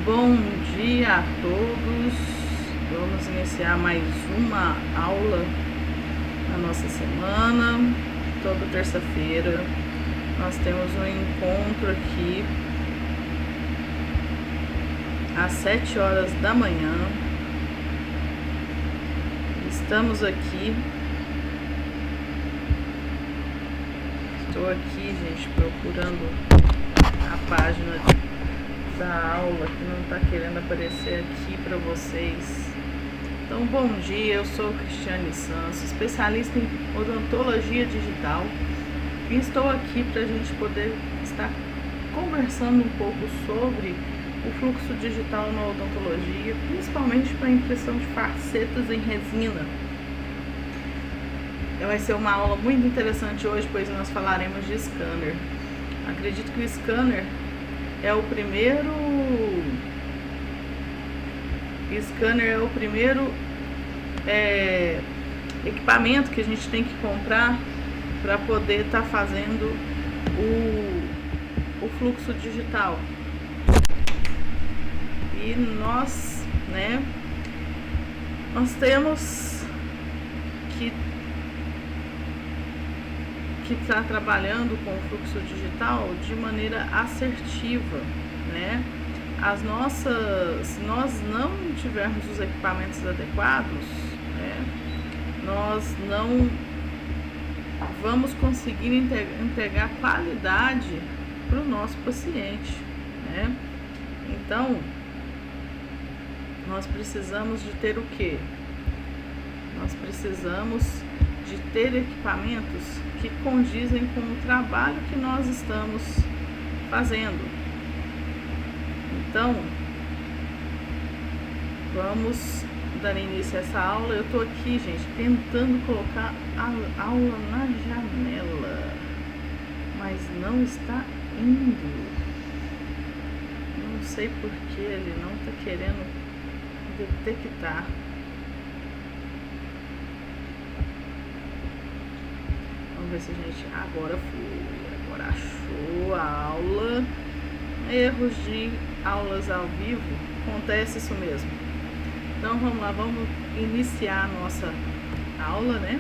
Bom dia a todos. Vamos iniciar mais uma aula na nossa semana. Toda terça-feira nós temos um encontro aqui às 7 horas da manhã. Estamos aqui. Estou aqui, gente, procurando a página da aula que não está querendo aparecer aqui para vocês. Então, bom dia, eu sou Cristiane Santos, especialista em odontologia digital, e estou aqui para a gente poder estar conversando um pouco sobre o fluxo digital na odontologia, principalmente para a impressão de facetas em resina. Vai ser uma aula muito interessante hoje, pois nós falaremos de scanner. Acredito que o scanner é o primeiro equipamento que a gente tem que comprar para poder estar fazendo o fluxo digital. E nós temos que estar trabalhando com o fluxo digital de maneira assertiva, né? Se nós não tivermos os equipamentos adequados, nós não vamos conseguir entregar qualidade para o nosso paciente, né? Então, nós precisamos de ter o quê? Nós precisamos de ter equipamentos que condizem com o trabalho que nós estamos fazendo. Então, vamos dar início a essa aula. Eu estou aqui, gente, tentando colocar a aula na janela, mas não está indo. Não sei por que ele não está querendo detectar. Vamos ver se a gente agora achou a aula. Erros de aulas ao vivo, acontece isso mesmo. Então vamos lá, vamos iniciar a nossa aula, né?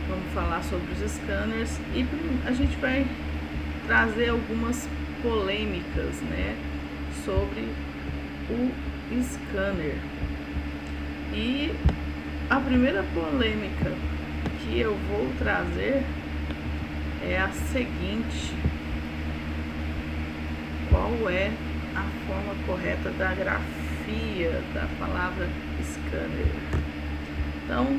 Vamos falar sobre os scanners e a gente vai trazer algumas polêmicas, né, sobre o scanner. E a primeira polêmica que eu vou trazer é a seguinte: qual é a forma correta da grafia da palavra scanner? Então,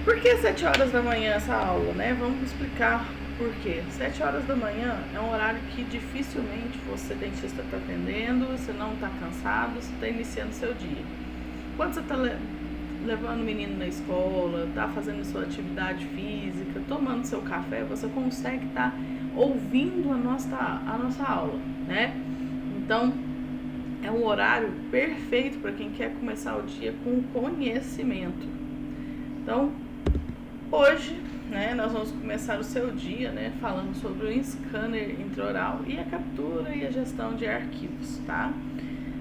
por que 7 horas da manhã essa aula, né? Vamos explicar por quê. 7 horas da manhã é um horário que dificilmente você, dentista, está atendendo, você não está cansado, você está iniciando seu dia. Quando você está levando o menino na escola, tá fazendo sua atividade física, tomando seu café, você consegue estar ouvindo a nossa aula, né? Então, é um horário perfeito para quem quer começar o dia com conhecimento. Então, hoje, né, nós vamos começar o seu dia, né, falando sobre o scanner intraoral e a captura e a gestão de arquivos, tá?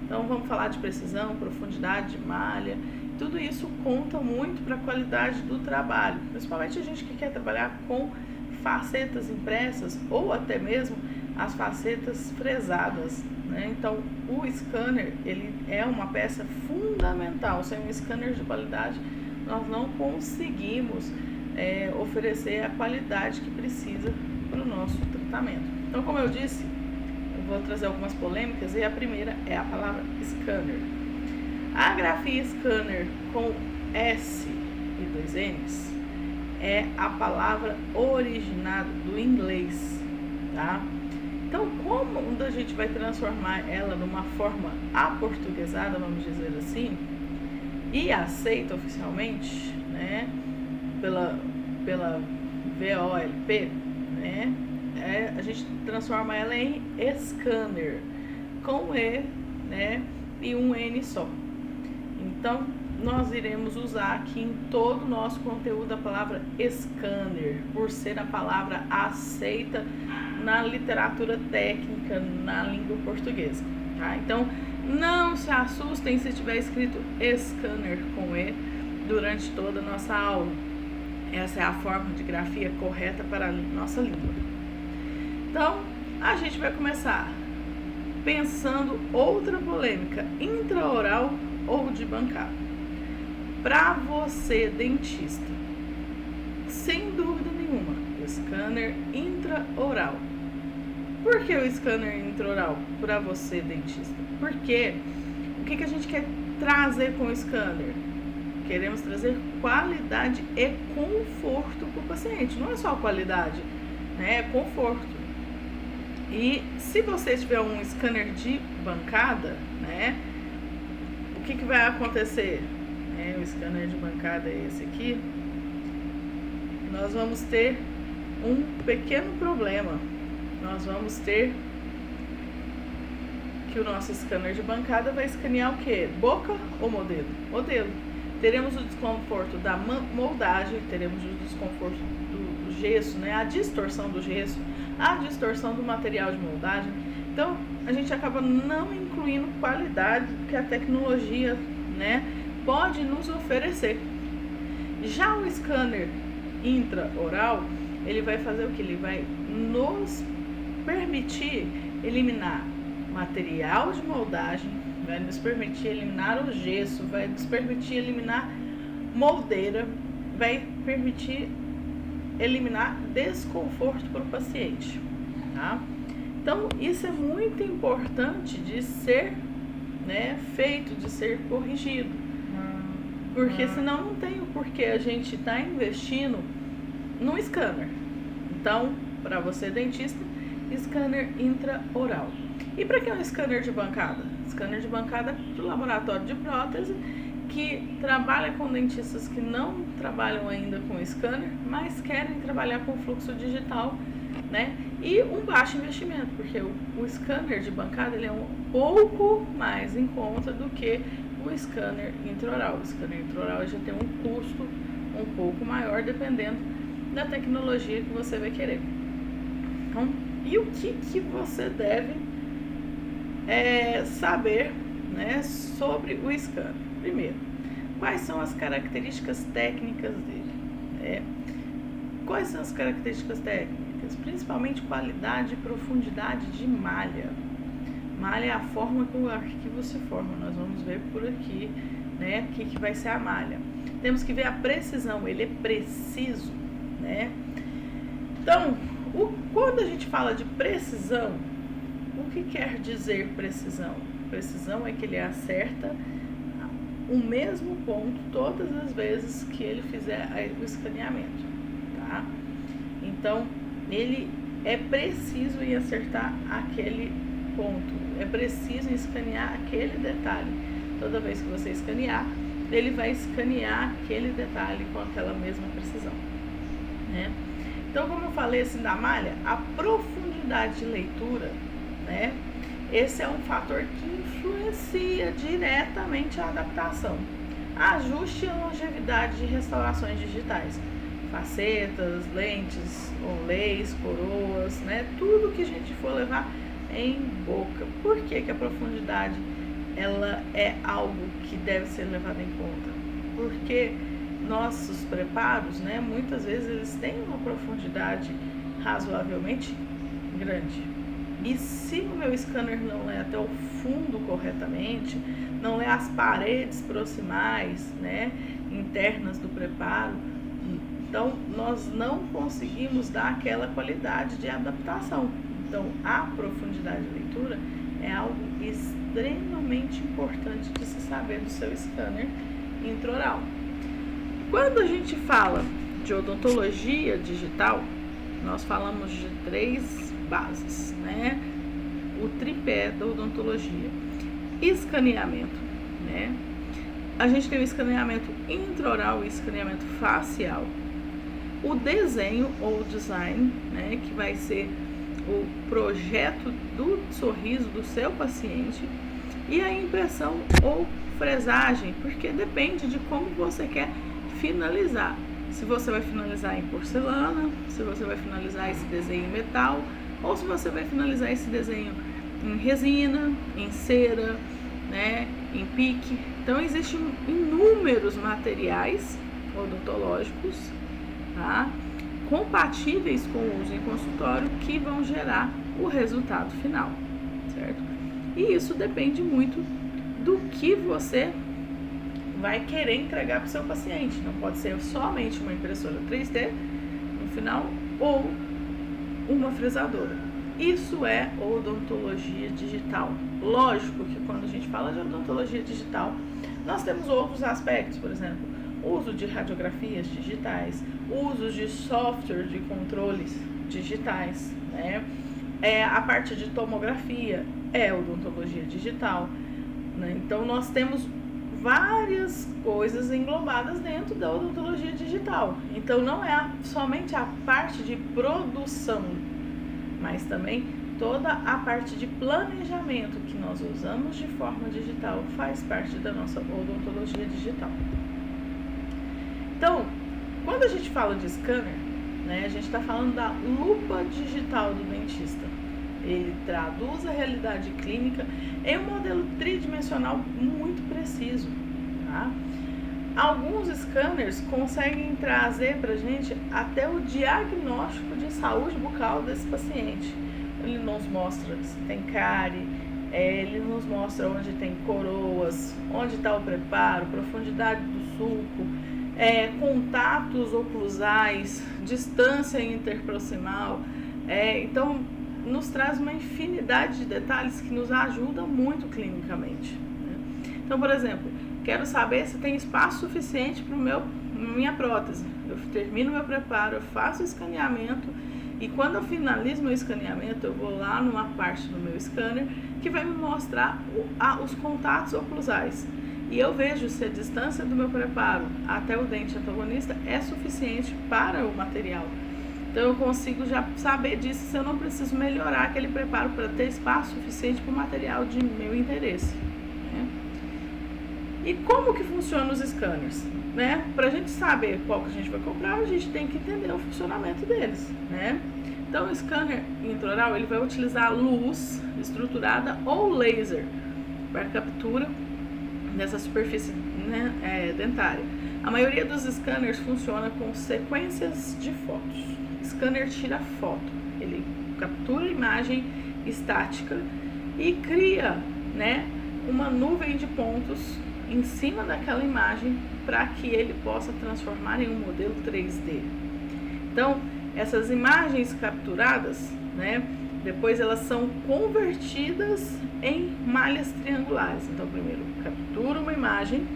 Então, vamos falar de precisão, profundidade de malha. Tudo isso conta muito para a qualidade do trabalho, principalmente a gente que quer trabalhar com facetas impressas ou até mesmo as facetas fresadas, né? Então, o scanner, ele é uma peça fundamental. Sem um scanner de qualidade, nós não conseguimos oferecer a qualidade que precisa para o nosso tratamento. Então, como eu disse, eu vou trazer algumas polêmicas e a primeira é a palavra scanner. A grafia scanner com S e 2 N's é a palavra originada do inglês, tá? Então, como a gente vai transformar ela numa forma aportuguesada, vamos dizer assim, e aceita oficialmente, né, pela VOLP, né, a gente transforma ela em scanner, com E, né, e um N só. Então, nós iremos usar aqui em todo o nosso conteúdo a palavra scanner, por ser a palavra aceita na literatura técnica, na língua portuguesa, tá? Então, não se assustem se tiver escrito scanner com E durante toda a nossa aula. Essa é a forma de grafia correta para a nossa língua. Então, a gente vai começar pensando outra polêmica, intraoral ou de bancada. Para você, dentista, sem dúvida nenhuma, scanner intraoral. Por que o scanner intraoral para você, dentista? Porque o que a gente quer trazer com o scanner? Queremos trazer qualidade e conforto para o paciente. Não é só qualidade, né? É conforto. E se você tiver um scanner de bancada, né? O que vai acontecer? O scanner de bancada é esse aqui. Nós vamos ter um pequeno problema. Nós vamos ter que o nosso scanner de bancada vai escanear o quê? Boca ou modelo? Modelo. Teremos o desconforto da moldagem, teremos o desconforto do gesso, né? A distorção do gesso, a distorção do material de moldagem. Então, a gente acaba não incluindo qualidade que a tecnologia, né, pode nos oferecer. Já o scanner intraoral, ele vai fazer o que? Ele vai nos permitir eliminar material de moldagem, vai nos permitir eliminar o gesso, vai nos permitir eliminar moldeira, vai permitir eliminar desconforto para o paciente, tá? Então, isso é muito importante de ser, né, feito, de ser corrigido, porque senão não tem o porquê a gente tá investindo no scanner. Então, para você, dentista, scanner intraoral. E para que é um scanner de bancada? Scanner de bancada do laboratório de prótese, que trabalha com dentistas que não trabalham ainda com scanner, mas querem trabalhar com fluxo digital, né? E um baixo investimento, porque o scanner de bancada ele é um pouco mais em conta do que o scanner intraoral. O scanner intraoral já tem um custo um pouco maior, dependendo da tecnologia que você vai querer. Então, e o que você deve saber, né, sobre o scanner? Primeiro, quais são as características técnicas dele? Quais são as características técnicas? Principalmente qualidade e profundidade de malha. Malha é a forma que o arquivo se forma. Nós vamos ver por aqui, né, o que vai ser a malha. Temos que ver a precisão, ele é preciso, né? Então, quando a gente fala de precisão, o que quer dizer precisão? Precisão é que ele acerta o mesmo ponto todas as vezes que ele fizer o escaneamento, tá? Então, ele é preciso em acertar aquele ponto, é preciso em escanear aquele detalhe. Toda vez que você escanear, ele vai escanear aquele detalhe com aquela mesma precisão, né? Então, como eu falei assim da malha, a profundidade de leitura, né? Esse é um fator que influencia diretamente a adaptação, ajuste e longevidade de restaurações digitais, facetas, lentes, onlays, coroas, né? Tudo que a gente for levar em boca. Por que a profundidade ela é algo que deve ser levado em conta? Porque nossos preparos, né, muitas vezes eles têm uma profundidade razoavelmente grande. E se o meu scanner não lê até o fundo corretamente, não lê as paredes proximais, né, internas do preparo, então nós não conseguimos dar aquela qualidade de adaptação. Então, a profundidade de leitura é algo extremamente importante de se saber do seu scanner intraoral. Quando a gente fala de odontologia digital, nós falamos de 3 bases, né? O tripé da odontologia. Escaneamento, né? A gente tem o escaneamento intraoral e escaneamento facial. O desenho ou design, né? Que vai ser o projeto do sorriso do seu paciente. E a impressão ou fresagem, porque depende de como você quer finalizar. Se você vai finalizar em porcelana, se você vai finalizar esse desenho em metal, ou se você vai finalizar esse desenho em resina, em cera, né, em pique. Então existem inúmeros materiais odontológicos, tá, compatíveis com o uso em consultório que vão gerar o resultado final, certo? E isso depende muito do que você vai querer entregar para o seu paciente. Não pode ser somente uma impressora 3D no final ou uma fresadora. Isso é odontologia digital. Lógico que quando a gente fala de odontologia digital, nós temos outros aspectos, por exemplo, uso de radiografias digitais, uso de software de controles digitais, né? A parte de tomografia é odontologia digital, né? Então nós temos várias coisas englobadas dentro da odontologia digital. Então não é somente a parte de produção, mas também toda a parte de planejamento que nós usamos de forma digital faz parte da nossa odontologia digital. Então, quando a gente fala de scanner, né, a gente está falando da lupa digital do dentista. Ele traduz a realidade clínica em um modelo tridimensional muito preciso, tá? Alguns scanners conseguem trazer para a gente até o diagnóstico de saúde bucal desse paciente. Ele nos mostra se tem cárie, ele nos mostra onde tem coroas, onde está o preparo, profundidade do sulco, contatos oclusais, distância interproximal. Então, nos traz uma infinidade de detalhes que nos ajudam muito clinicamente, né? Então, por exemplo, quero saber se tem espaço suficiente para minha prótese. Eu termino meu preparo, eu faço o escaneamento e quando eu finalizo meu escaneamento, eu vou lá numa parte do meu scanner que vai me mostrar os contatos oclusais. E eu vejo se a distância do meu preparo até o dente antagonista é suficiente para o material. Então eu consigo já saber disso, se eu não preciso melhorar aquele preparo para ter espaço suficiente para o material de meu interesse, né? E como que funcionam os scanners, né? Para a gente saber qual que a gente vai comprar, a gente tem que entender o funcionamento deles, né? Então o scanner intraoral, ele vai utilizar luz estruturada ou laser para captura dessa superfície, né, dentária. A maioria dos scanners funciona com sequências de fotos. O scanner tira foto, ele captura a imagem estática e cria, né, uma nuvem de pontos em cima daquela imagem para que ele possa transformar em um modelo 3D. Então, essas imagens capturadas, né, depois elas são convertidas em malhas triangulares. Então, primeiro captura uma imagem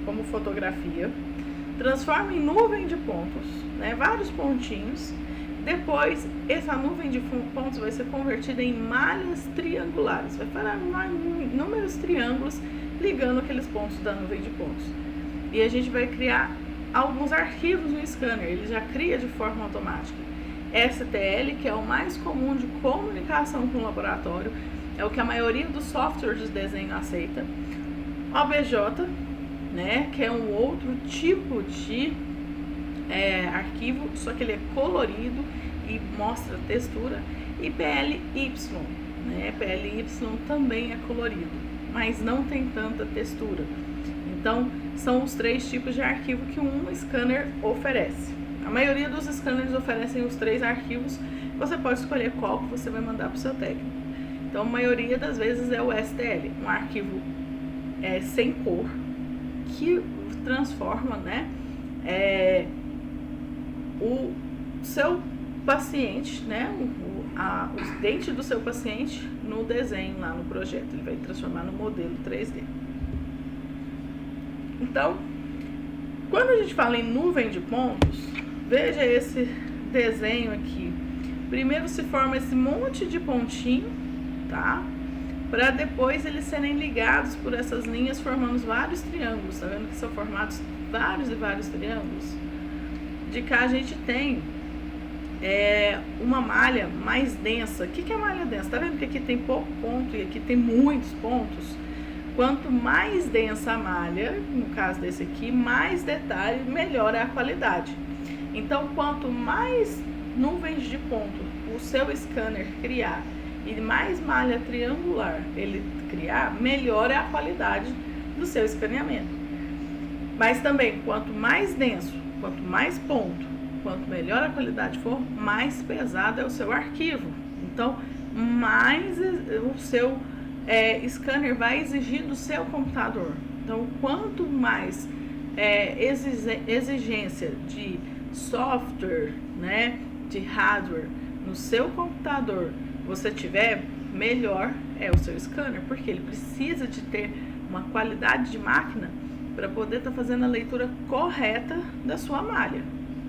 como fotografia, transforma em nuvem de pontos, né, vários pontinhos. Depois, essa nuvem de pontos vai ser convertida em malhas triangulares. Vai formar inúmeros triângulos ligando aqueles pontos da nuvem de pontos. E a gente vai criar alguns arquivos no scanner, ele já cria de forma automática. STL, que é o mais comum de comunicação com o laboratório, é o que a maioria dos softwares de desenho aceita. OBJ, né, que é um outro tipo de arquivo, só que ele é colorido e mostra textura. E PLY, né, PLY também é colorido, mas não tem tanta textura. Então, são os três tipos de arquivo que um scanner oferece. A maioria dos scanners oferecem os três arquivos, você pode escolher qual que você vai mandar para o seu técnico. Então, a maioria das vezes é o STL, um arquivo sem cor, que transforma, né, o seu paciente, né, os dentes do seu paciente no desenho lá no projeto. Ele vai transformar no modelo 3D. Então, quando a gente fala em nuvem de pontos, veja esse desenho aqui. Primeiro se forma esse monte de pontinho, tá? Para depois eles serem ligados por essas linhas formando vários triângulos. Tá vendo que são formados vários e vários triângulos? De cá a gente tem uma malha mais densa. O que é malha densa? Tá vendo que aqui tem pouco ponto e aqui tem muitos pontos? Quanto mais densa a malha, no caso desse aqui, mais detalhe, melhor é a qualidade. Então, quanto mais nuvens de ponto o seu scanner criar e mais malha triangular ele criar, melhor é a qualidade do seu escaneamento. Mas também, quanto mais denso, quanto mais ponto, quanto melhor a qualidade for, mais pesado é o seu arquivo. Então, mais o seu scanner vai exigir do seu computador. Então, quanto mais exigência de software, né, de hardware no seu computador você tiver, melhor é o seu scanner, porque ele precisa de ter uma qualidade de máquina para poder estar fazendo a leitura correta da sua malha,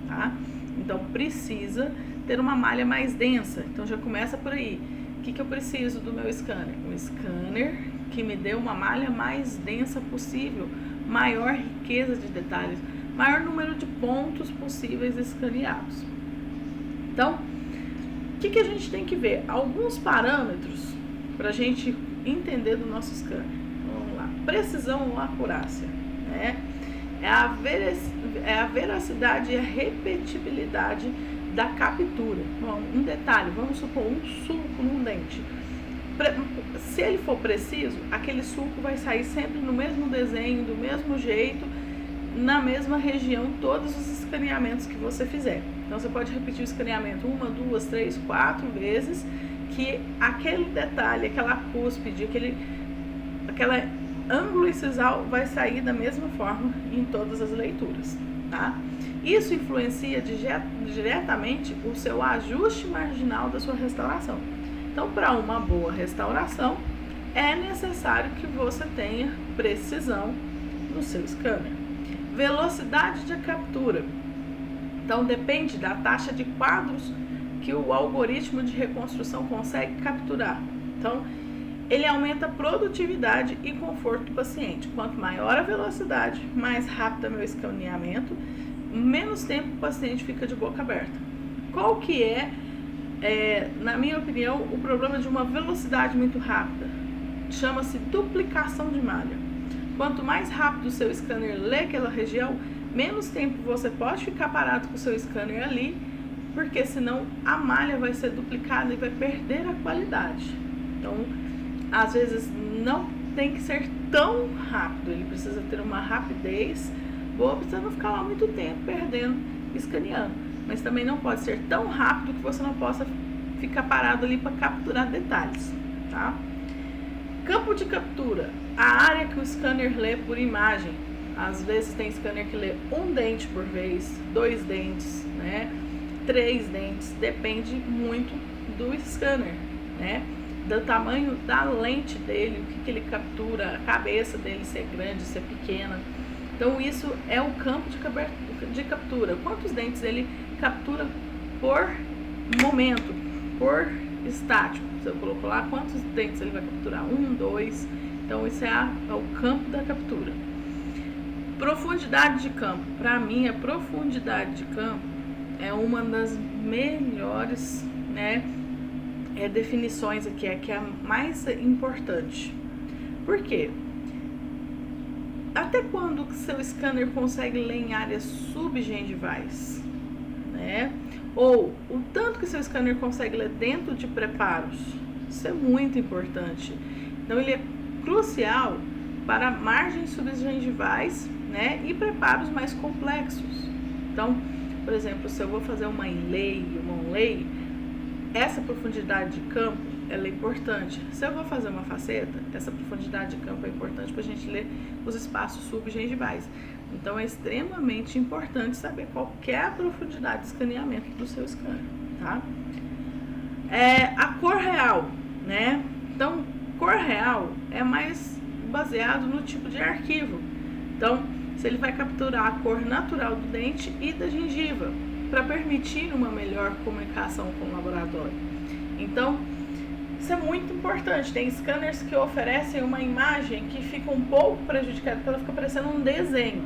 tá? Então precisa ter uma malha mais densa. Então já começa por aí. O que eu preciso do meu scanner? Um scanner que me dê uma malha mais densa possível, maior riqueza de detalhes, maior número de pontos possíveis escaneados. Então, o que a gente tem que ver? Alguns parâmetros para a gente entender do nosso scanner. Vamos lá. Precisão ou acurácia, né? É a veracidade e a repetibilidade da captura. Bom, um detalhe, vamos supor um sulco num dente. Se ele for preciso, aquele sulco vai sair sempre no mesmo desenho, do mesmo jeito, na mesma região, todos os escaneamentos que você fizer. Então você pode repetir o escaneamento 1, 2, 3, 4 vezes, que aquele detalhe, aquela cúspide, aquela ângulo incisal vai sair da mesma forma em todas as leituras, tá? Isso influencia diretamente o seu ajuste marginal da sua restauração. Então, para uma boa restauração, é necessário que você tenha precisão no seu scanner. Velocidade de captura. Então, depende da taxa de quadros que o algoritmo de reconstrução consegue capturar. Então, ele aumenta a produtividade e conforto do paciente. Quanto maior a velocidade, mais rápido é meu escaneamento, menos tempo o paciente fica de boca aberta. Qual que na minha opinião, o problema de uma velocidade muito rápida? Chama-se duplicação de malha. Quanto mais rápido o seu scanner lê aquela região, menos tempo você pode ficar parado com o seu scanner ali, porque senão a malha vai ser duplicada e vai perder a qualidade. Então, às vezes não tem que ser tão rápido, ele precisa ter uma rapidez boa, precisa não ficar lá muito tempo perdendo, escaneando. Mas também não pode ser tão rápido que você não possa ficar parado ali para capturar detalhes, tá? Campo de captura, a área que o scanner lê por imagem. Às vezes tem scanner que lê um dente por vez, 2 dentes, né? 3 dentes, depende muito do scanner, né? Do tamanho da lente dele, o que ele captura, a cabeça dele ser grande, ser pequena. Então isso é o campo de captura. Quantos dentes ele captura por momento, por estático. Se eu colocar lá, quantos dentes ele vai capturar? 1, 2. Então isso é o campo da captura. Profundidade de campo. Para mim, a profundidade de campo é uma das melhores, né, definições aqui, que é a mais importante. Por quê? Até quando o seu scanner consegue ler em áreas subgengivais, né? Ou o tanto que o seu scanner consegue ler dentro de preparos. Isso é muito importante. Então ele é crucial para margens subgengivais, né, e preparos mais complexos. Então, por exemplo, se eu vou fazer uma inlay, uma onlay, essa profundidade de campo ela é importante. Se eu vou fazer uma faceta, essa profundidade de campo é importante para a gente ler os espaços subgengivais. Então é extremamente importante saber qual que é a profundidade de escaneamento do seu scanner, tá? A cor real, né? Então, cor real é mais baseado no tipo de arquivo. Então, se ele vai capturar a cor natural do dente e da gengiva, para permitir uma melhor comunicação com o laboratório. Então, isso é muito importante. Tem scanners que oferecem uma imagem que fica um pouco prejudicada, porque ela fica parecendo um desenho.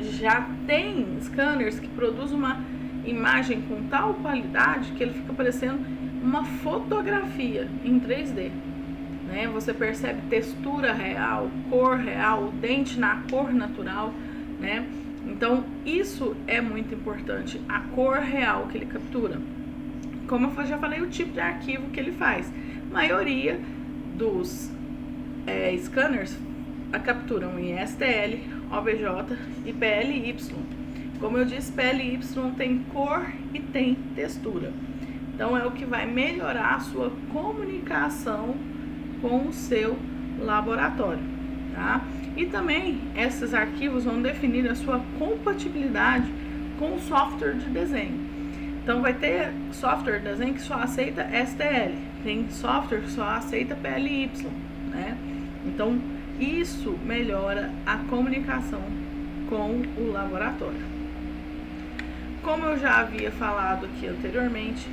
Já tem scanners que produzem uma imagem com tal qualidade que ele fica parecendo uma fotografia em 3D. Né? Você percebe textura real, cor real, o dente na cor natural, né? Então, isso é muito importante, a cor real que ele captura. Como eu já falei, o tipo de arquivo que ele faz. maioria dos scanners capturam em STL, OBJ e PLY. Como eu disse, PLY tem cor e tem textura. Então é o que vai melhorar a sua comunicação com o seu laboratório, tá? E também esses arquivos vão definir a sua compatibilidade com o software de desenho. Então vai ter software de desenho que só aceita STL, tem software que só aceita PLY, né? Então isso melhora a comunicação com o laboratório. Como eu já havia falado aqui anteriormente,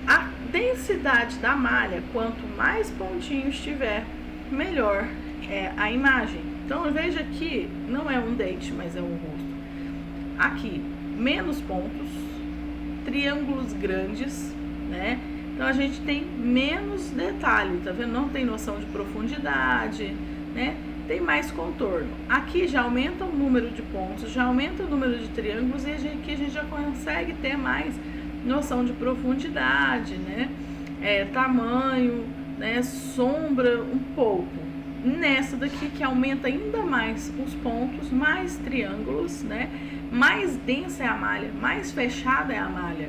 a densidade da malha, quanto mais pontinhos tiver, melhor é a imagem. Então veja aqui, não é um dente, mas é um rosto. Aqui, menos pontos, triângulos grandes, né? Então a gente tem menos detalhe, tá vendo? Não tem noção de profundidade, né? Tem mais contorno. Aqui já aumenta o número de pontos, já aumenta o número de triângulos e aqui a gente já consegue ter mais noção de profundidade, né? Tamanho, né? Sombra um pouco. Nessa daqui que aumenta ainda mais os pontos, mais triângulos, né? Mais densa é a malha, mais fechada é a malha.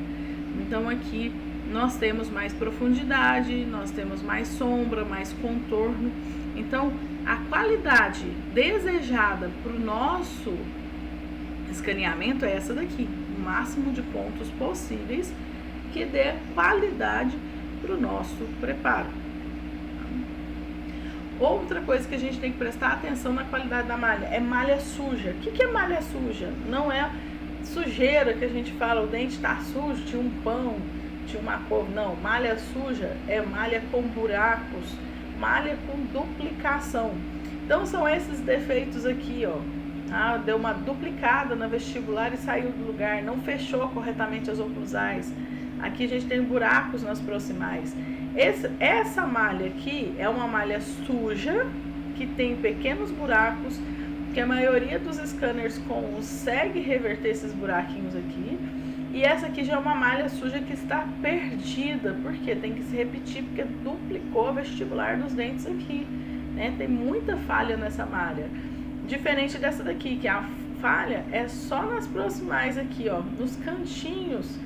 Então aqui nós temos mais profundidade, nós temos mais sombra, mais contorno. Então a qualidade desejada para o nosso escaneamento é essa daqui, o máximo de pontos possíveis que dê qualidade para o nosso preparo. Outra coisa que a gente tem que prestar atenção na qualidade da malha é malha suja. O que é malha suja? Não é sujeira que a gente fala, o dente está sujo, tinha um pão, tinha uma cor. Não, malha suja é malha com buracos, malha com duplicação. Então são esses defeitos aqui, ó. Deu uma duplicada na vestibular e saiu do lugar, não fechou corretamente as oclusais. Aqui a gente tem buracos nas proximais. Essa malha aqui é uma malha suja, que tem pequenos buracos, que a maioria dos scanners consegue reverter esses buraquinhos aqui. E essa aqui já é uma malha suja que está perdida, porque tem que se repetir, porque duplicou o vestibular dos dentes aqui, né? Tem muita falha nessa malha. Diferente dessa daqui, que a falha é só nas proximais aqui, ó, nos cantinhos.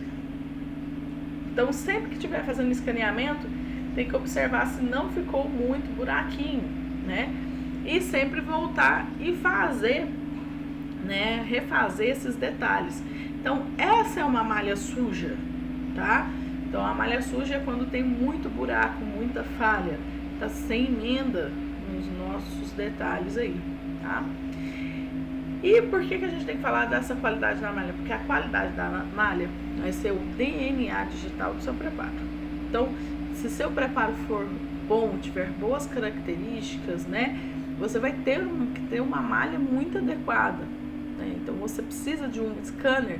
Então, sempre que estiver fazendo escaneamento, tem que observar se não ficou muito buraquinho, né? E sempre voltar e fazer, né? Refazer esses detalhes. Então, essa é uma malha suja, tá? Então, a malha suja é quando tem muito buraco, muita falha, tá sem emenda nos nossos detalhes aí, tá? E por que a gente tem que falar dessa qualidade da malha? Porque a qualidade da malha vai ser o DNA digital do seu preparo. Então, se seu preparo for bom, tiver boas características, né, você vai ter que ter uma malha muito adequada, né? Então, você precisa de um scanner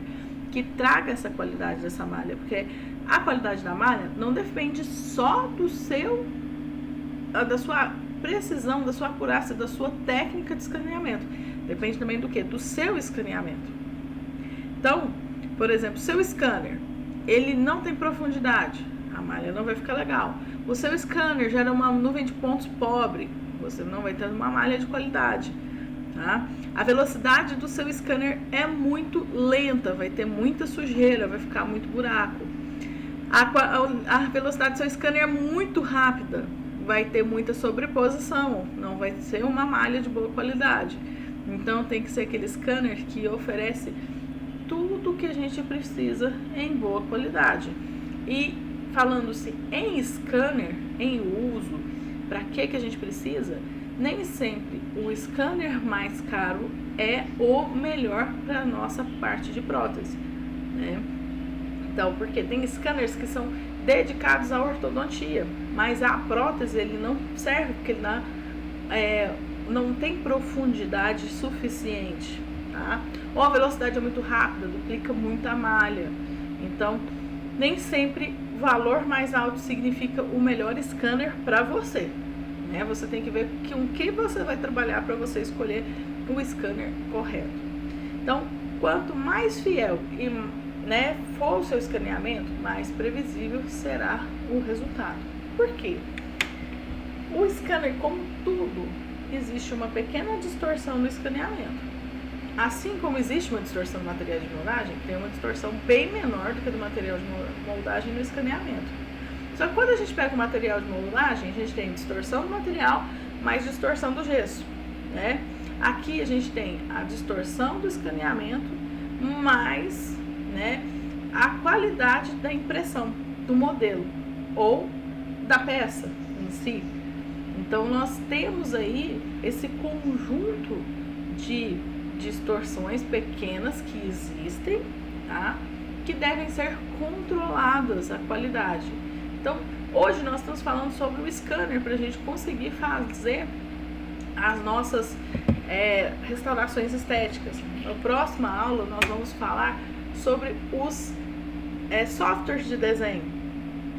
que traga essa qualidade dessa malha, porque a qualidade da malha não depende só da sua precisão, da sua acurácia, da sua técnica de escaneamento. Depende também do que? Do seu escaneamento. Então, por exemplo, seu scanner, ele não tem profundidade, a malha não vai ficar legal. O seu scanner gera uma nuvem de pontos pobre, você não vai ter uma malha de qualidade, tá? A velocidade do seu scanner é muito lenta, vai ter muita sujeira, vai ficar muito buraco. A velocidade do seu scanner é muito rápida, vai ter muita sobreposição, não vai ser uma malha de boa qualidade. Então tem que ser aquele scanner que oferece tudo que a gente precisa em boa qualidade. E falando-se em scanner, em uso, para que a gente precisa, nem sempre o scanner mais caro é o melhor para a nossa parte de prótese, né? Então, porque tem scanners que são dedicados à ortodontia, mas a prótese ele não serve, porque ele não tem profundidade suficiente, tá? Ou a velocidade é muito rápida, duplica muito a malha. Então, nem sempre o valor mais alto significa o melhor scanner para você, né? Você tem que ver com o que você vai trabalhar para você escolher o scanner correto. Então, quanto mais fiel e for o seu escaneamento, mais previsível será o resultado, Por quê? O scanner, como tudo, existe uma pequena distorção no escaneamento. Assim como existe uma distorção do material de moldagem, tem uma distorção bem menor do que do material de moldagem no escaneamento. Só que quando a gente pega o material de moldagem, a gente tem distorção do material mais distorção do gesso, né? Aqui a gente tem a distorção do escaneamento mais, né, a qualidade da impressão do modelo ou da peça em si. Então nós temos aí esse conjunto de distorções pequenas que existem, tá? Que devem ser controladas a qualidade. Então, hoje nós estamos falando sobre o scanner para a gente conseguir fazer as nossas restaurações estéticas. Na próxima aula nós vamos falar sobre os softwares de desenho.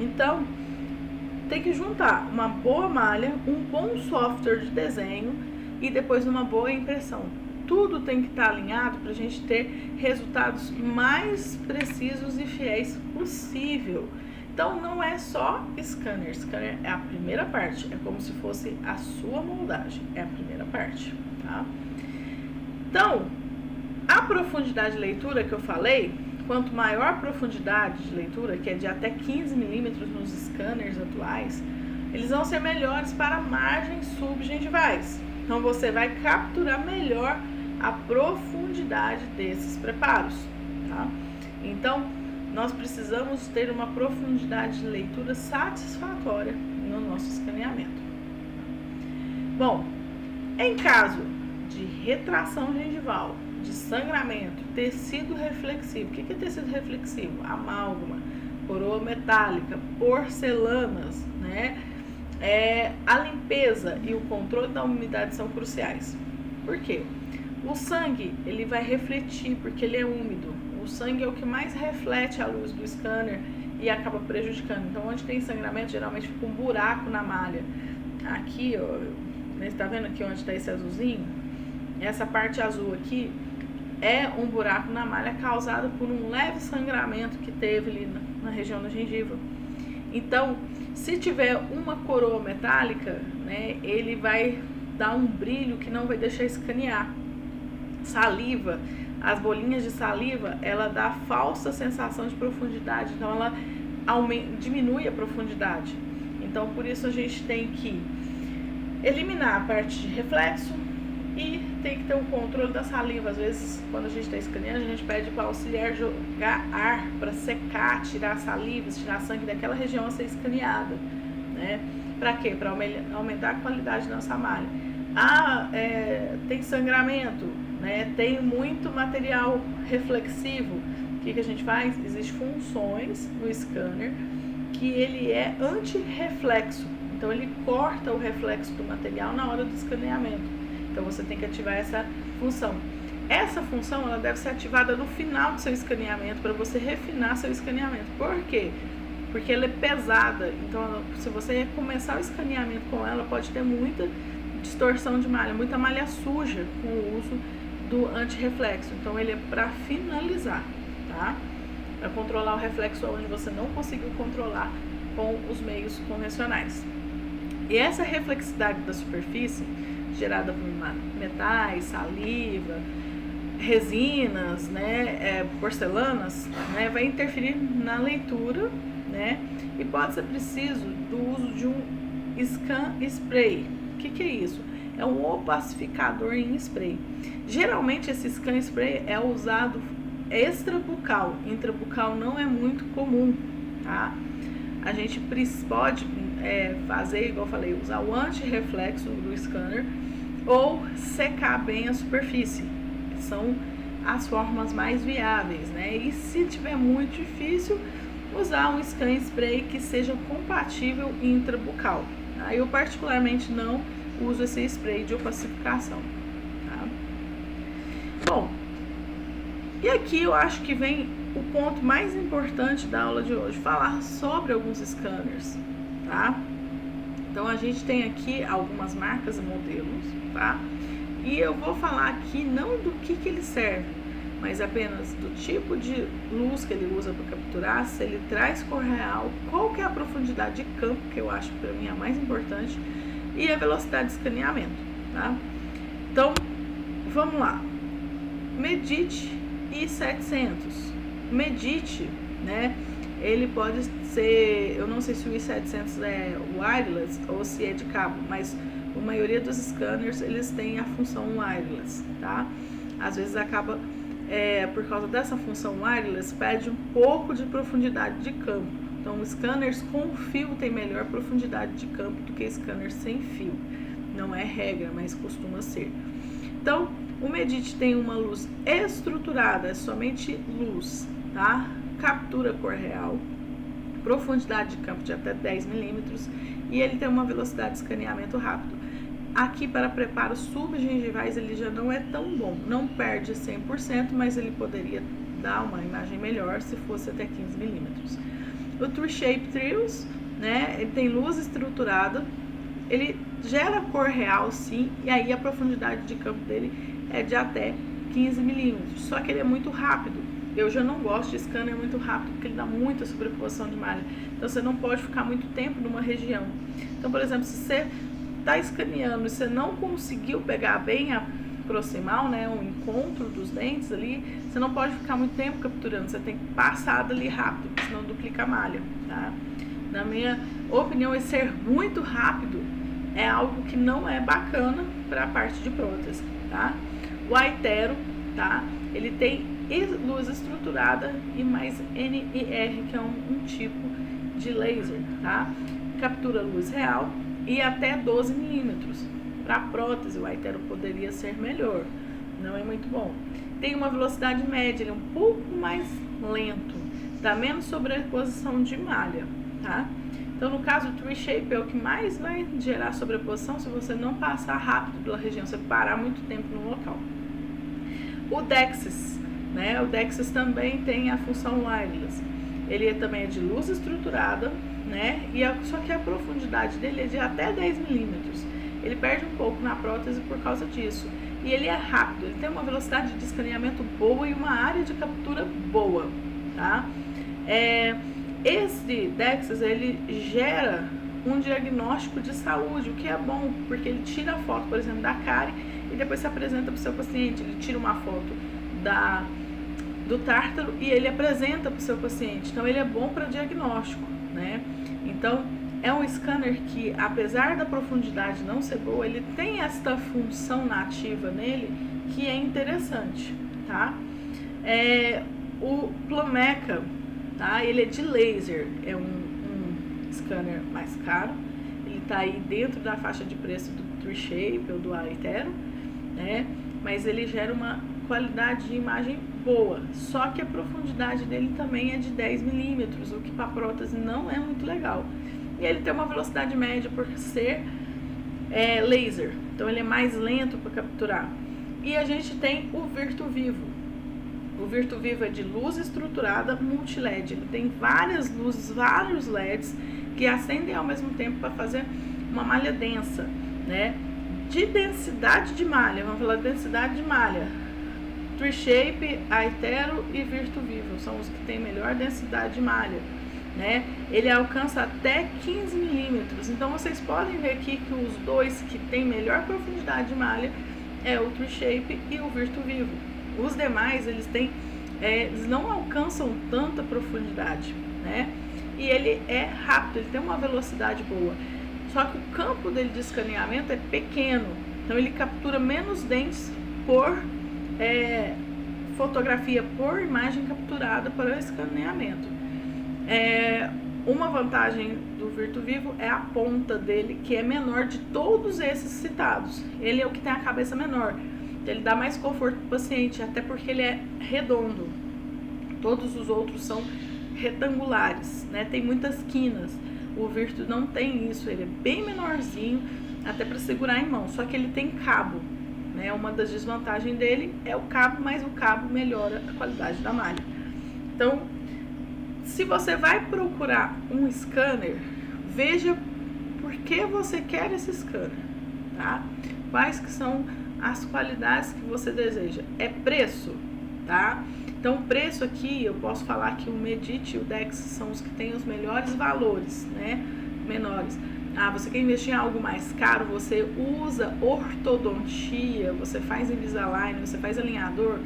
Então, tem que juntar uma boa malha, um bom software de desenho e depois uma boa impressão. Tudo tem que estar alinhado para a gente ter resultados mais precisos e fiéis possível. Então não é só scanner, scanner é a primeira parte, é como se fosse a sua moldagem, é a primeira parte, tá? Então, a profundidade de leitura que eu falei, quanto maior a profundidade de leitura, que é de até 15 milímetros nos scanners atuais, eles vão ser melhores para margens subgengivais. Então você vai capturar melhor a profundidade desses preparos, tá? Então, nós precisamos ter uma profundidade de leitura satisfatória no nosso escaneamento. Bom, em caso de retração gengival, de sangramento, tecido reflexivo, o que é tecido reflexivo? Amálgama, coroa metálica, porcelanas, né? A limpeza e o controle da umidade são cruciais. Por quê? O sangue, ele vai refletir porque ele é úmido. O sangue é o que mais reflete a luz do scanner e acaba prejudicando. Então, onde tem sangramento, geralmente fica um buraco na malha. Aqui, ó, você está vendo aqui onde está esse azulzinho? Essa parte azul aqui é um buraco na malha causado por um leve sangramento que teve ali na região da gengiva. Então, se tiver uma coroa metálica, né, ele vai dar um brilho que não vai deixar escanear. Saliva, as bolinhas de saliva, ela dá falsa sensação de profundidade, então ela diminui a profundidade. Então, por isso a gente tem que eliminar a parte de reflexo e tem que ter um controle da saliva. Às vezes, quando a gente está escaneando, a gente pede para o auxiliar jogar ar para secar, tirar a saliva, tirar sangue daquela região a ser escaneada, né? Para quê? Para aumentar a qualidade da nossa malha. Tem sangramento, né? Tem muito material reflexivo. O que a gente faz? Existem funções no scanner que ele é anti-reflexo. Então ele corta o reflexo do material na hora do escaneamento. Então você tem que ativar essa função. Essa função ela deve ser ativada no final do seu escaneamento para você refinar seu escaneamento. Por quê? Porque ela é pesada. Então se você começar o escaneamento com ela, pode ter muita distorção de malha, muita malha suja com o uso do anti-reflexo. Então ele é para finalizar, tá? Para controlar o reflexo onde você não conseguiu controlar com os meios convencionais. E essa reflexidade da superfície, gerada por metais, saliva, resinas, né, porcelanas, né, vai interferir na leitura, né, e pode ser preciso do uso de um scan spray. O que é isso? É um opacificador em spray. Geralmente esse scan spray é usado extrabucal, intrabucal não é muito comum, tá? A gente pode fazer, igual eu falei, usar o anti-reflexo do scanner ou secar bem a superfície, que são as formas mais viáveis, né? E se tiver muito difícil, usar um scan spray que seja compatível intrabucal. Tá? Eu particularmente não uso esse spray de opacificação, tá? Bom, e aqui eu acho que vem o ponto mais importante da aula de hoje, falar sobre alguns scanners, tá? Então a gente tem aqui algumas marcas e modelos, tá? E eu vou falar aqui não do que ele serve, mas apenas do tipo de luz que ele usa para capturar, se ele traz cor real, qual que é a profundidade de campo, que eu acho que para mim é a mais importante, e a velocidade de escaneamento, tá? Então, vamos lá. Medite i700. Medite, né? Ele pode ser, eu não sei se o i700 é wireless ou se é de cabo, mas a maioria dos scanners, eles têm a função wireless, tá? Às vezes acaba, por causa dessa função wireless, perde um pouco de profundidade de campo. Então, scanners com fio têm melhor profundidade de campo do que scanners sem fio. Não é regra, mas costuma ser. Então, o Medite tem uma luz estruturada, é somente luz, tá? Captura cor real, profundidade de campo de até 10 milímetros e ele tem uma velocidade de escaneamento rápido. Aqui para preparos subgengivais ele já não é tão bom, não perde 100%, mas ele poderia dar uma imagem melhor se fosse até 15 milímetros. O Tree Shape Trios, né, ele tem luz estruturada, ele gera cor real sim, e aí a profundidade de campo dele é de até 15 milímetros, só que ele é muito rápido. Eu já não gosto de scanner muito rápido, porque ele dá muita sobreposição de malha, então você não pode ficar muito tempo numa região. Então, por exemplo, se você está escaneando e você não conseguiu pegar bem a proximal, né, o encontro dos dentes ali, você não pode ficar muito tempo capturando, você tem que passar dali rápido, senão duplica a malha, tá? Na minha opinião, esse ser muito rápido é algo que não é bacana para a parte de prótese, tá? O Aitero, tá? Ele tem luz estruturada e mais NIR, que é um tipo de laser, tá? Captura luz real e até 12 milímetros. Para prótese, o Aitero poderia ser melhor, não é muito bom. Tem uma velocidade média, ele é um pouco mais lento, dá menos sobreposição de malha, tá? Então, no caso, o Tree Shape é o que mais vai gerar sobreposição se você não passar rápido pela região, você parar muito tempo no local. O Dexis, né? O Dexis também tem a função wireless. Ele também é de luz estruturada, né? Só que a profundidade dele é de até 10 milímetros. Ele perde um pouco na prótese por causa disso. E ele é rápido, ele tem uma velocidade de escaneamento boa e uma área de captura boa, tá? Esse Dexis, ele gera um diagnóstico de saúde, o que é bom, porque ele tira a foto, por exemplo, da cárie e depois se apresenta para o seu paciente. Ele tira uma foto do tártaro e ele apresenta para o seu paciente. Então, ele é bom para diagnóstico, né? Então, é um scanner que, apesar da profundidade não ser boa, ele tem esta função nativa nele que é interessante, tá? O Plumeca, tá? Ele é de laser, é um scanner mais caro, ele tá aí dentro da faixa de preço do Tree Shape ou do Aitero, né? Mas ele gera uma qualidade de imagem boa, só que a profundidade dele também é de 10 milímetros, o que para prótese não é muito legal. E ele tem uma velocidade média por ser laser, então ele é mais lento para capturar. E a gente tem o Virtu Vivo. O Virtu Vivo é de luz estruturada multi-LED. Ele tem várias luzes, vários LEDs que acendem ao mesmo tempo para fazer uma malha densa, né? De densidade de malha, vamos falar de densidade de malha. Tree Shape, Aitero e Virtu Vivo são os que têm melhor densidade de malha, né? Ele alcança até 15 milímetros. Então vocês podem ver aqui que os dois que têm melhor profundidade de malha é o Tree Shape e o Virtu Vivo. Os demais, eles não alcançam tanta profundidade, né? E ele é rápido, ele tem uma velocidade boa. Só que o campo dele de escaneamento é pequeno, então ele captura menos dentes por fotografia, por imagem capturada para o escaneamento. Uma vantagem do Virtu Vivo é a ponta dele, que é menor de todos esses citados. Ele é o que tem a cabeça menor. Ele dá mais conforto para o paciente, até porque ele é redondo. Todos os outros são retangulares, né? Tem muitas quinas. O Virtu não tem isso, ele é bem menorzinho, até para segurar em mão. Só que ele tem cabo, né? Uma das desvantagens dele é o cabo, mas o cabo melhora a qualidade da malha. Então, se você vai procurar um scanner, veja por que você quer esse scanner, tá? Quais que são as qualidades que você deseja. É preço? tá? Então o preço aqui, eu posso falar que o Medit e o Dex são os que têm os melhores valores, né? Menores. Ah, você quer investir em algo mais caro, você usa ortodontia, você faz Invisalign, você faz alinhador,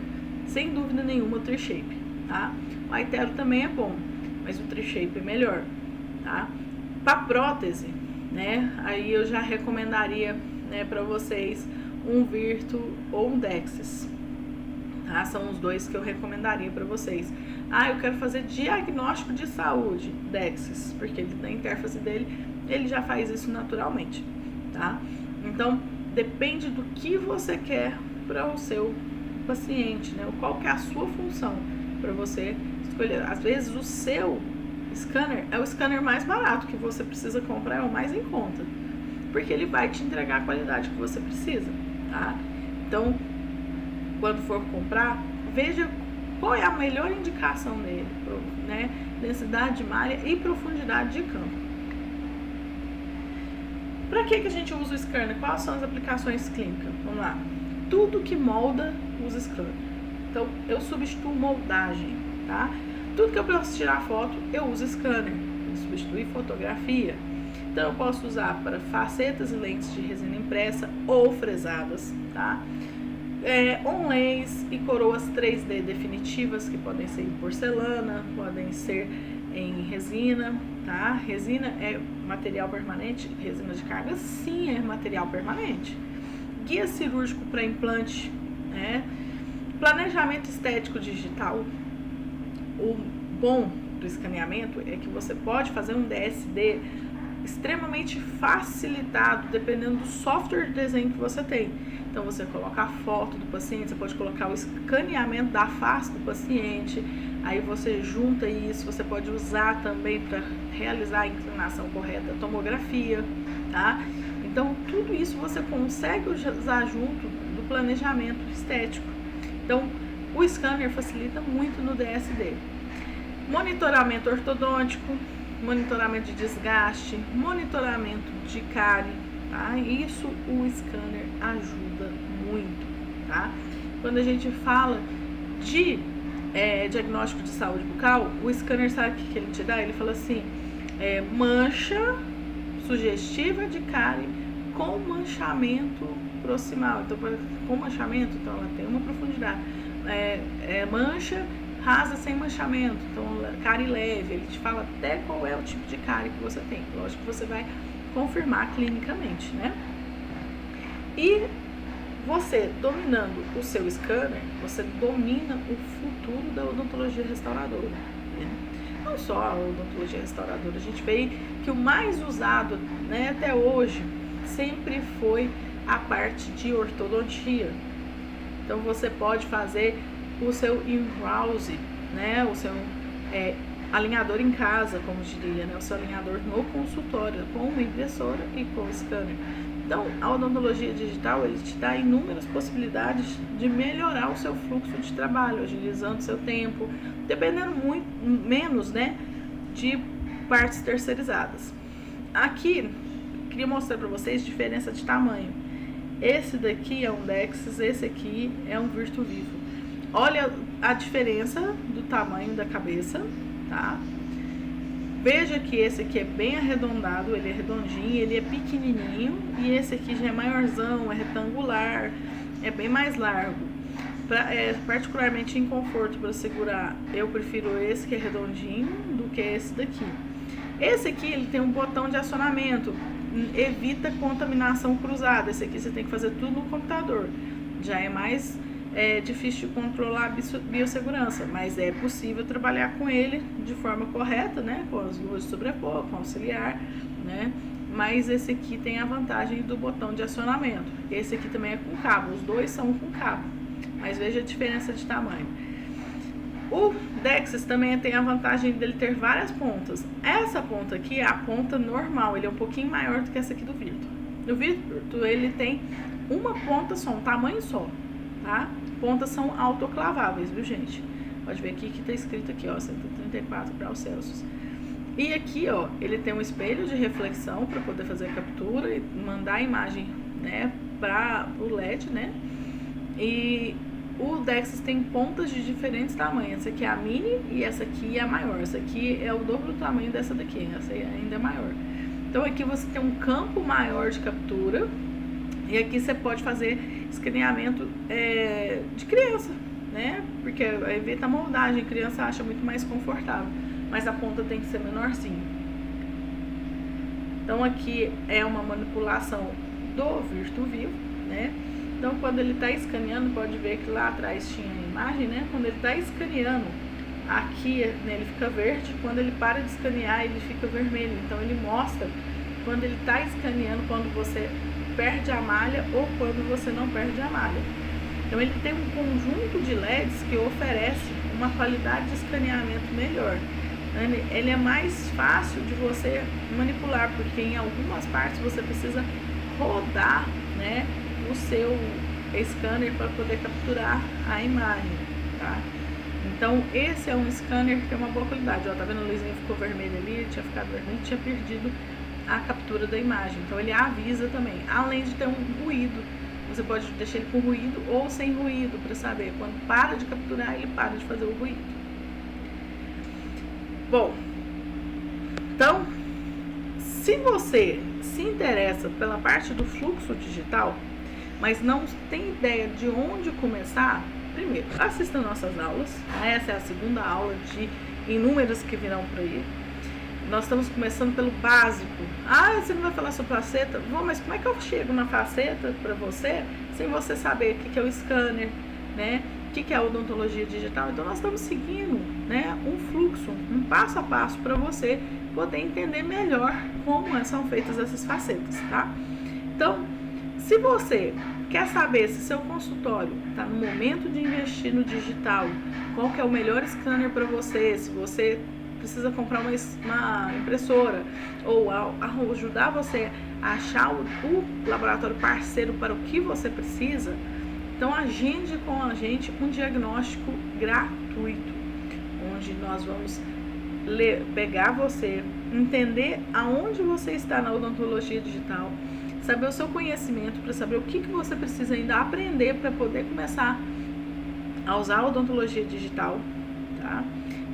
sem dúvida nenhuma o Tri-Shape, tá? O iTero também é bom, mas o Tri-Shape é melhor, tá? Para prótese, né? Aí eu já recomendaria, né, para vocês um Virtu ou um Dexis, tá? São os dois que eu recomendaria para vocês. Ah, eu quero fazer diagnóstico de saúde, Dexis, porque ele, na interface dele, ele já faz isso naturalmente, tá? Então, depende do que você quer para o seu paciente, né? Qual que é a sua função para você escolher. Às vezes, o seu scanner é o scanner mais barato que você precisa comprar, é o mais em conta, porque ele vai te entregar a qualidade que você precisa, tá? Então, quando for comprar, veja qual é a melhor indicação dele, né? Densidade de malha e profundidade de campo. Para que a gente usa o scanner? Quais são as aplicações clínicas? Vamos lá. Tudo que molda usa scanner. Então, eu substituo moldagem, tá? Tudo que eu posso tirar foto, eu uso scanner. Eu substituo fotografia. Então, eu posso usar para facetas e lentes de resina impressa ou fresadas, tá? Onlays e coroas 3D definitivas, que podem ser em porcelana, podem ser em resina, tá? Resina é material permanente, resina de carga sim é material permanente. Guia cirúrgico para implante, né? Planejamento estético digital. O bom do escaneamento é que você pode fazer um DSD extremamente facilitado, dependendo do software de desenho que você tem. Então você coloca a foto do paciente, você pode colocar o escaneamento da face do paciente, aí você junta isso, você pode usar também para realizar a inclinação correta, a tomografia, tá? Então tudo isso você consegue usar junto do planejamento estético. Então o scanner facilita muito no DSD. Monitoramento ortodôntico, monitoramento de desgaste, monitoramento de cárie, tá? Isso o scanner ajuda muito, tá? Quando a gente fala de diagnóstico de saúde bucal, o scanner, sabe o que ele te dá? Ele fala assim, mancha sugestiva de cárie com manchamento proximal. Então, com manchamento, então ela tem uma profundidade. Mancha rasa sem manchamento, então cárie leve, ele te fala até qual é o tipo de cárie que você tem. Lógico que você vai confirmar clinicamente, né? E você dominando o seu scanner, você domina o futuro da odontologia restauradora, né? Não só a odontologia restauradora, a gente vê que o mais usado, né, até hoje sempre foi a parte de ortodontia. Então você pode fazer o seu in-house, né, o seu alinhador em casa, como diria, né, o seu alinhador no consultório, com uma impressora e com o scanner. Então, a odontologia digital, ele te dá inúmeras possibilidades de melhorar o seu fluxo de trabalho, agilizando o seu tempo, dependendo muito menos, né, de partes terceirizadas. Aqui, queria mostrar para vocês a diferença de tamanho. Esse daqui é um Dexis, esse aqui é um Virtu Vivo. Olha a diferença do tamanho da cabeça, tá? Veja que esse aqui é bem arredondado, ele é redondinho, ele é pequenininho, e esse aqui já é maiorzão, é retangular, é bem mais largo. Particularmente em conforto para segurar, eu prefiro esse que é redondinho do que esse daqui. Esse aqui, ele tem um botão de acionamento, evita contaminação cruzada. Esse aqui você tem que fazer tudo no computador, já é mais difícil de controlar a biossegurança, mas é possível trabalhar com ele de forma correta, né? Com as luzes de sobrepor, com auxiliar, né? Mas esse aqui tem a vantagem do botão de acionamento. Esse aqui também é com cabo, os dois são com cabo, mas veja a diferença de tamanho. O Dexis também tem a vantagem dele ter várias pontas. Essa ponta aqui é a ponta normal, ele é um pouquinho maior do que essa aqui do Virtu. O Virtu, ele tem uma ponta só, um tamanho só, tá? Pontas são autoclaváveis, viu, gente? Pode ver aqui que tá escrito aqui, ó, 134 graus Celsius. E aqui, ó, ele tem um espelho de reflexão para poder fazer a captura e mandar a imagem, né, para o LED, né? E o Dexis tem pontas de diferentes tamanhos. Essa aqui é a mini e essa aqui é a maior. Essa aqui é o dobro do tamanho dessa daqui, essa ainda é maior. Então aqui você tem um campo maior de captura e aqui você pode fazer escaneamento de criança, né? Porque evita a moldagem, a criança acha muito mais confortável, mas a ponta tem que ser menorzinha. Então aqui é uma manipulação do VirtuVivo, né? Então quando ele está escaneando, pode ver que lá atrás tinha a imagem, né? Quando ele está escaneando, aqui, né, ele fica verde, quando ele para de escanear, ele fica vermelho. Então ele mostra quando ele está escaneando, quando você perde a malha ou quando você não perde a malha. Então ele tem um conjunto de LEDs que oferece uma qualidade de escaneamento melhor. Ele é mais fácil de você manipular, porque em algumas partes você precisa rodar, né, o seu scanner para poder capturar a imagem, tá? Então esse é um scanner que tem uma boa qualidade. Ó, tá vendo? A luzinha ficou vermelha ali, tinha ficado vermelho, tinha perdido a captura da imagem. Então ele avisa também, além de ter um ruído. Você pode deixar ele com ruído ou sem ruído, para saber quando para de capturar, ele para de fazer o ruído. Bom, então, se você se interessa pela parte do fluxo digital, mas não tem ideia de onde começar, primeiro, assista nossas aulas. Essa é a segunda aula de inúmeras que virão por aí. Nós estamos começando pelo básico. Ah, você não vai falar sobre faceta? Vou, mas como é que eu chego na faceta para você, sem você saber o que é o scanner, né? O que é a odontologia digital? Então nós estamos seguindo, né, um fluxo, um passo a passo para você poder entender melhor como são feitas essas facetas, tá? Então, se você quer saber se seu consultório está no momento de investir no digital, qual que é o melhor scanner para você, se você precisa comprar uma impressora ou ajudar você a achar o laboratório parceiro para o que você precisa, então agende com a gente um diagnóstico gratuito, onde nós vamos pegar você, entender aonde você está na odontologia digital, saber o seu conhecimento, para saber o que você precisa ainda aprender para poder começar a usar a odontologia digital, tá?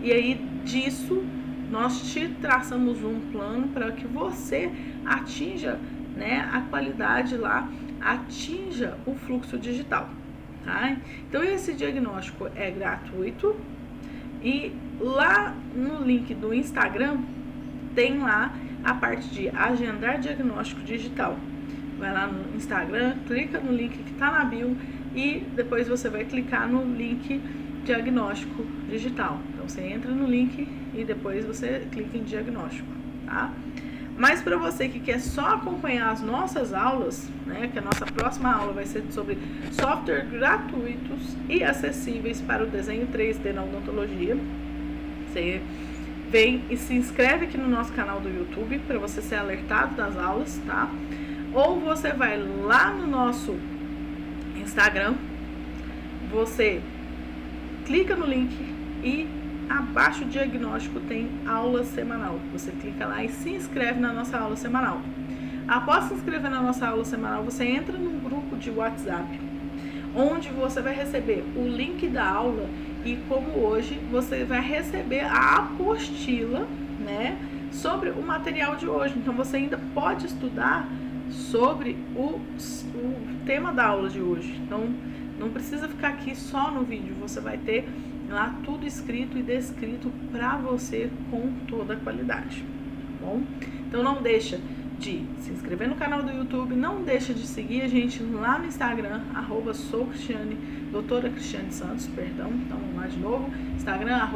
E aí disso nós te traçamos um plano para que você atinja, né, a qualidade lá, atinja o fluxo digital, tá? Então esse diagnóstico é gratuito e lá no link do Instagram tem lá a parte de agendar diagnóstico digital. Vai lá no Instagram, clica no link que está na bio e depois você vai clicar no link diagnóstico digital. Então você entra no link e depois você clica em diagnóstico, tá? Mas para você que quer só acompanhar as nossas aulas, né, que a nossa próxima aula vai ser sobre software gratuitos e acessíveis para o desenho 3D na odontologia, você vem e se inscreve aqui no nosso canal do YouTube para você ser alertado das aulas, tá? Ou você vai lá no nosso Instagram, você clica no link e abaixo do diagnóstico tem aula semanal. Você clica lá e se inscreve na nossa aula semanal. Após se inscrever na nossa aula semanal, você entra num grupo de WhatsApp, onde você vai receber o link da aula e, como hoje, você vai receber a apostila, né, sobre o material de hoje. Então você ainda pode estudar sobre o tema da aula de hoje. Então não precisa ficar aqui só no vídeo, você vai ter lá tudo escrito e descrito para você com toda a qualidade, tá bom? Então não deixa de se inscrever no canal do YouTube, não deixa de seguir a gente lá no Instagram, doutora Cristiane Santos, perdão, então vamos lá de novo, Instagram,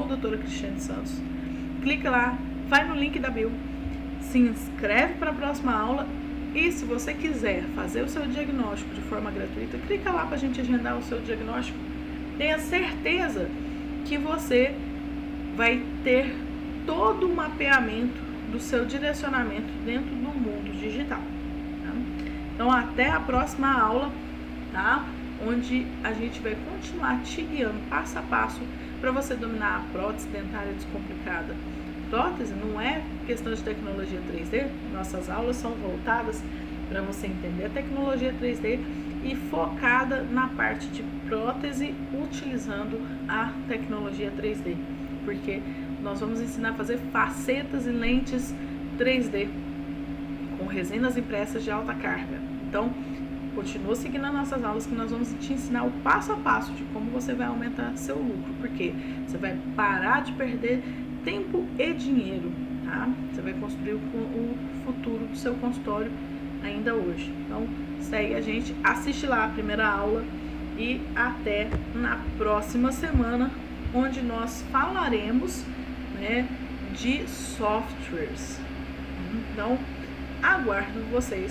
@doutora Cristiane Santos, clica lá, vai no link da bio, se inscreve para a próxima aula e se você quiser fazer o seu diagnóstico de forma gratuita, clica lá para a gente agendar o seu diagnóstico. Tenha certeza que você vai ter todo o mapeamento do seu direcionamento dentro do mundo digital, tá? Então até a próxima aula, tá? Onde a gente vai continuar te guiando passo a passo para você dominar a prótese dentária descomplicada. Prótese não é questão de tecnologia 3D, nossas aulas são voltadas para você entender a tecnologia 3D e focada na parte de prótese utilizando a tecnologia 3D, porque nós vamos ensinar a fazer facetas e lentes 3D com resinas impressas de alta carga. Então, continua seguindo as nossas aulas que nós vamos te ensinar o passo a passo de como você vai aumentar seu lucro, porque você vai parar de perder tempo e dinheiro, tá? Você vai construir o futuro do seu consultório ainda hoje. Então, segue a gente, assiste lá a primeira aula e até na próxima semana, onde nós falaremos, né, de softwares. Então, aguardo vocês